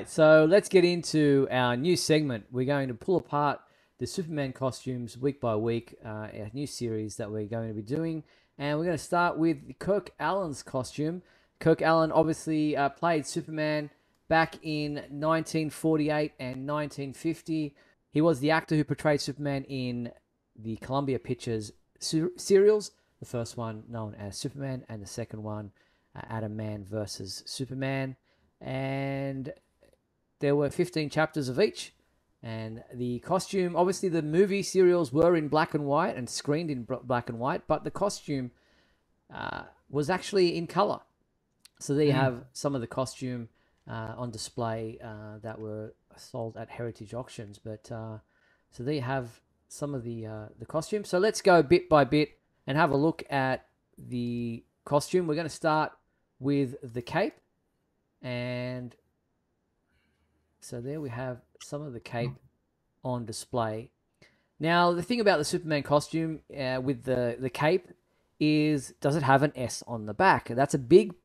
right, so let's get into our new segment. We're going to pull apart the Superman costumes week by week, our new series that we're going to be doing. And we're going to start with Kirk Alyn's costume. Kirk Alyn obviously played Superman back in 1948 and 1950. He was the actor who portrayed Superman in the Columbia Pictures serials, the first one known as Superman, and the second one, Adam Man versus Superman. And there were 15 chapters of each. And the costume, obviously the movie serials were in black and white and screened in black and white, but the costume was actually in color. So there you have some of the costume on display that were sold at heritage auctions. But so there you have some of the costume. So let's go bit by bit and have a look at the costume. We're going to start with the cape. And so there we have some of the cape on display. Now, the thing about the Superman costume with the cape is, does it have an S on the back? That's a big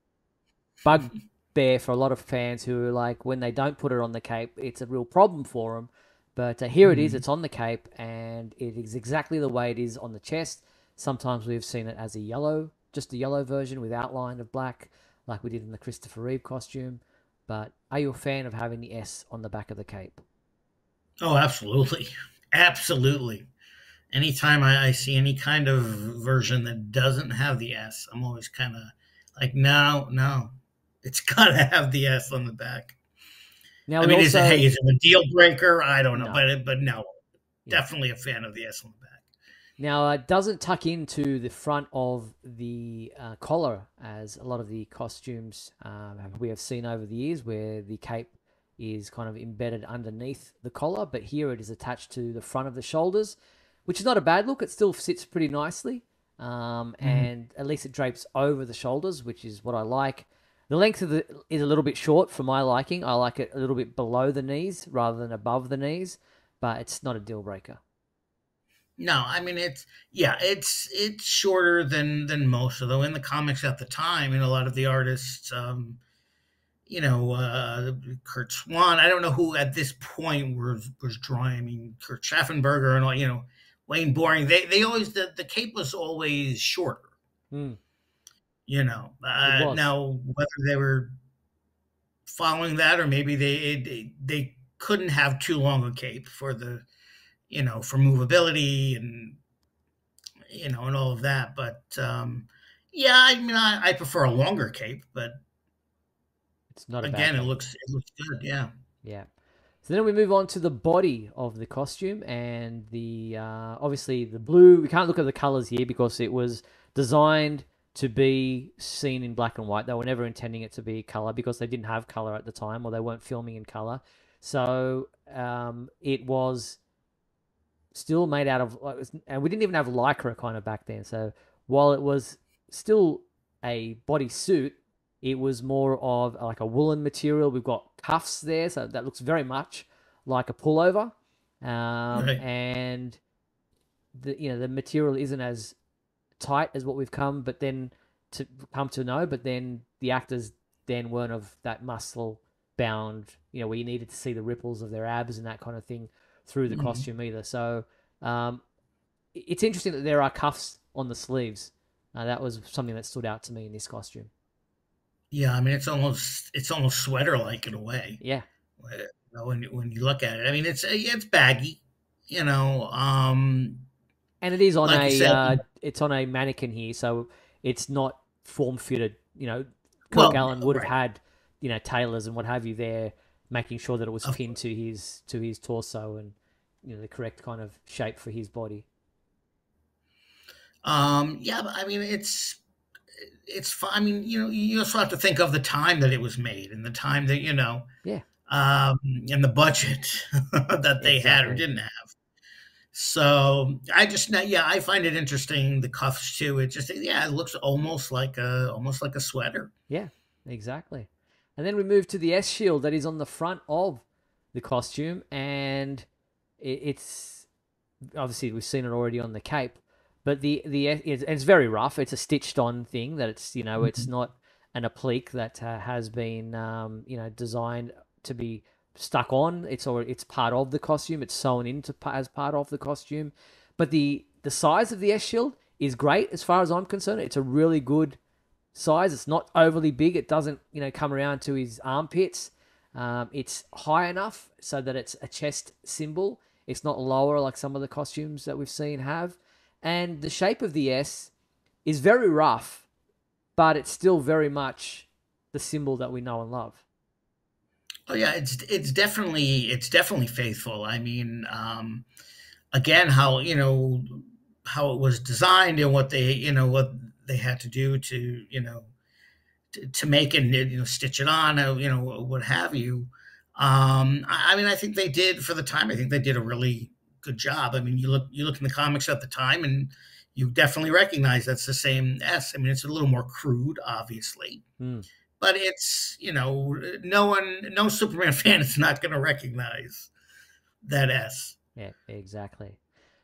bugbear for a lot of fans who are like, when they don't put it on the cape, it's a real problem for them. But here it is, it's on the cape, and it is exactly the way it is on the chest. Sometimes we've seen it as a yellow, just a yellow version with outline of black, like we did in the Christopher Reeve costume. But are you a fan of having the S on the back of the cape? Oh, absolutely. Absolutely. Anytime I see any kind of version that doesn't have the S, I'm always kind of like, no, it's got to have the S on the back. Now, I mean, is it a deal breaker? I don't know, No. but no, definitely a fan of the S on the back. Now, it doesn't tuck into the front of the collar, as a lot of the costumes we have seen over the years, where the cape is kind of embedded underneath the collar, but here it is attached to the front of the shoulders, which is not a bad look. It still sits pretty nicely, and at least it drapes over the shoulders, which is what I like. The length of it is a little bit short for my liking. I like it a little bit below the knees rather than above the knees, but it's not a deal breaker. No, I mean it's shorter than most of them in the comics at the time, and a lot of the artists, Kurt Swan. I don't know who at this point was drawing. I mean, Kurt Schaffenberger and all, Wayne Boring. They always the cape was always shorter. Mm, it was. Now whether they were following that or maybe they couldn't have too long a cape for for movability and and all of that. But yeah, I mean, I prefer a longer cape, but It's not a bad again, it cape. looks good. Yeah. Yeah. So then we move on to the body of the costume, and the obviously the blue. We can't look at the colors here because it was designed to be seen in black and white. They were never intending it to be color because they didn't have color at the time, or they weren't filming in color. So it was still made out of, and we didn't even have lycra kind of back then. So while it was still a body suit, it was more of like a woolen material. We've got cuffs there, so that looks very much like a pullover. Right. And the material isn't as tight as what we've come to know. But then the actors then weren't of that muscle bound, where you needed to see the ripples of their abs and that kind of thing through the Mhm. costume either. So it's interesting that there are cuffs on the sleeves. That was something that stood out to me in this costume. Yeah, I mean, it's almost sweater like in a way. Yeah. When you look at it, I mean, it's baggy, you know. And it is on Like you said, it's on a mannequin here, so it's not form fitted. Kirk well, Alyn would have right, had, tailors and what have you there, making sure that it was of pinned to his torso and the correct kind of shape for his body. Yeah, but I mean, it's fine. I mean, you also have to think of the time that it was made and the time that Yeah, and the budget that they had or exactly. didn't have. So yeah, I find it interesting the cuffs too. It just it looks almost like a sweater. Yeah, exactly. And then we move to the S shield that is on the front of the costume, and it's obviously we've seen it already on the cape, but it's very rough. It's a stitched on thing that it's Mhm. it's not an applique that has been designed to be stuck on. It's part of the costume. It's sewn into as part of the costume. But the size of the S shield is great as far as I'm concerned. It's a really good size. It's not overly big. It doesn't come around to his armpits. It's high enough so that it's a chest symbol. It's not lower like some of the costumes that we've seen have. And the shape of the S is very rough, but it's still very much the symbol that we know and love. Oh yeah, it's definitely faithful. I mean, again, how it was designed and what they had to do to to make it, stitch it on, what have you. I mean, I think they did for the time. I think they did a really good job. I mean, you look in the comics at the time, and you definitely recognize that's the same S. I mean, it's a little more crude, obviously, Hmm. but it's no Superman fan is not going to recognize that S. Yeah, exactly.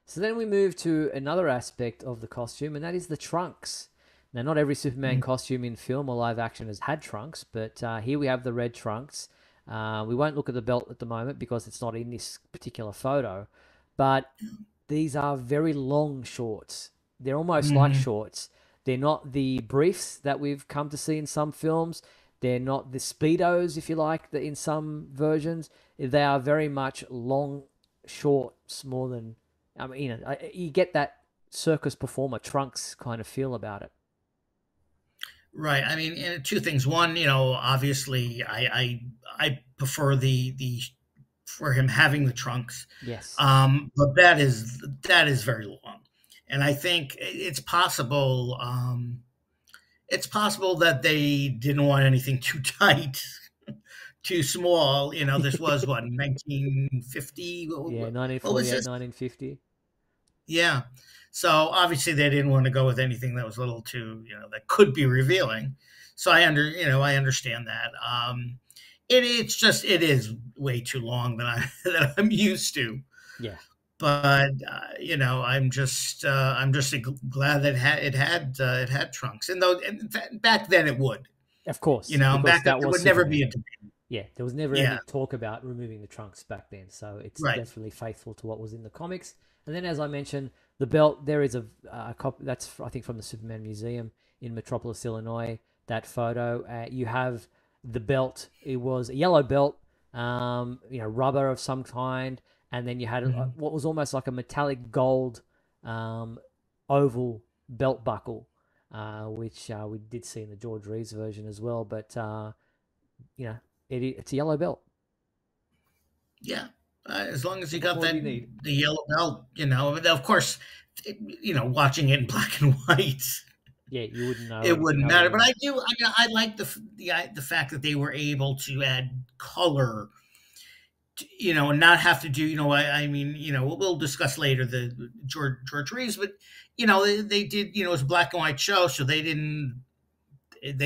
So then we move to another aspect of the costume, and that is the trunks. Now, not every Superman Mm. costume in film or live action has had trunks, but here we have the red trunks. We won't look at the belt at the moment because it's not in this particular photo, but these are very long shorts. They're almost like Hmm. shorts. They're not the briefs that we've come to see in some films. They're not the speedos, if you like, that in some versions. They are very much long shorts more than. I mean, you get that circus performer trunks kind of feel about it. Right. I mean, two things. One, obviously, I prefer the for him having the trunks, Yes. but that is very long, and I think it's possible. It's possible that they didn't want anything too tight, too small. This was what 1950. Yeah, What was 1948, this? 1950. Yeah. So obviously they didn't want to go with anything that was a little too, that could be revealing. So I understand that. It is way too long than I that I'm used to. Yeah, But I'm just glad that it had trunks. And though and back then it would, of course, because back then that there was would never be Superman. a debate. Yeah, there was never Yeah. any talk about removing the trunks back then, so it's Right. definitely faithful to what was in the comics. And then, as I mentioned, the belt there is a copy that's I think from the Superman Museum in Metropolis, Illinois. That photo, you have the belt. It was a yellow belt, rubber of some kind, and then you had Mhm. what was almost like a metallic gold um, oval belt buckle, which we did see in the George Reeves version as well. But you know, it's a yellow belt. Yeah, as long as you What got more do that you need? the yellow belt, of course, watching it in black and white, Yeah, you wouldn't know it anything wouldn't other matter. than But I that. do, I like the fact that they were able to add color, and not have to do, I mean, we'll discuss later the George Reeves, but they did, it was a black and white show, so they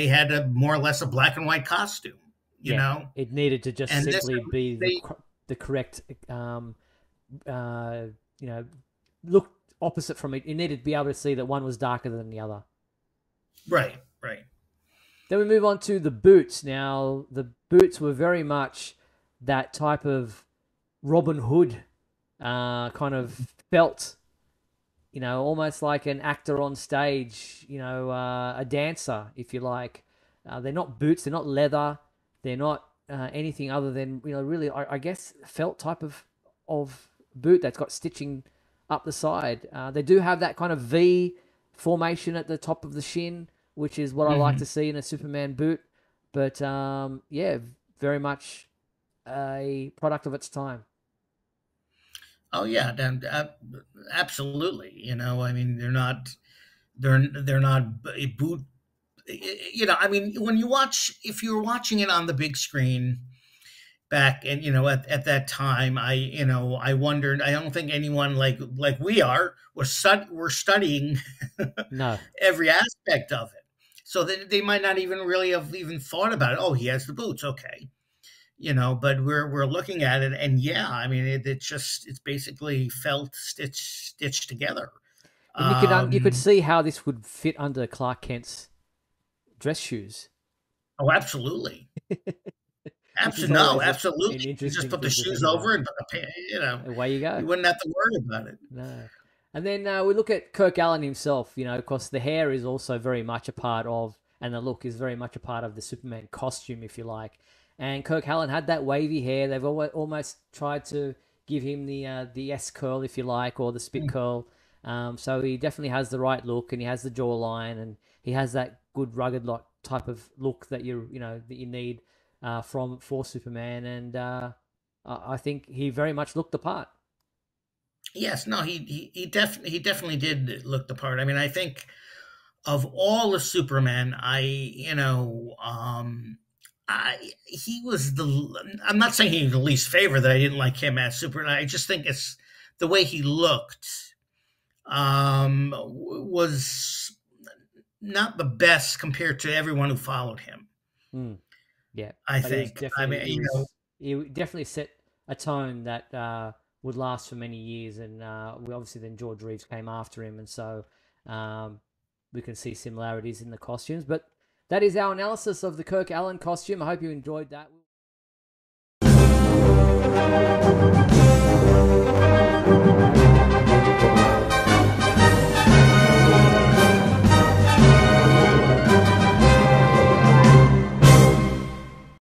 had a more or less a black and white costume, Yeah, it needed to just and this simply be they the correct, uh, you know, look opposite from it. You needed to be able to see that one was darker than the other. right, right. Then we move on to the boots. Now, the boots were very much that type of Robin Hood kind of felt, almost like an actor on stage, a dancer, if you like. They're not boots, they're not leather, they're not anything other than, really, I guess, felt type of boot that's got stitching up the side. They do have that kind of V formation at the top of the shin, which is what I like to Hmm. see in a Superman boot. But yeah, very much a product of its time. Oh yeah, then absolutely. I mean, they're not a boot. I mean, if you were watching it on the big screen back, and at that time, I wondered. I don't think anyone like we are were studying No, every aspect of it. So they might not even really have even thought about it. Oh, he has the boots, okay. But we're looking at it, and yeah, I mean, it's basically felt stitched together. and you could Um, see how this would fit under Clark Kent's dress shoes. oh, absolutely. which is Absolutely, no, always absolutely. an You just interesting put the thing to shoes think about. over and put the Away you go. you wouldn't have to worry about it. No. And then we look at Kirk Alyn himself, because the hair is also very much a part of, and the look is very much a part of the Superman costume, if you like. And Kirk Alyn had that wavy hair. They've almost tried to give him the S curl, if you like, or the spit curl. So he definitely has the right look, and he has the jawline, and he has that good rugged like type of look that that you need for Superman. And I think he very much looked the part. Yes, no, he definitely did look the part. I mean, I think of all the Superman, I he was the. I'm not saying he's the least favorite that I didn't like him as Superman. I just think it's the way he looked was not the best compared to everyone who followed him. Mm. Yeah, I but it was think. I mean, definitely you know, he definitely set a tone that would last for many years, and we obviously then George Reeves came after him, and so um, we can see similarities in the costumes. But that is our analysis of the Kirk Alyn costume. I hope you enjoyed that.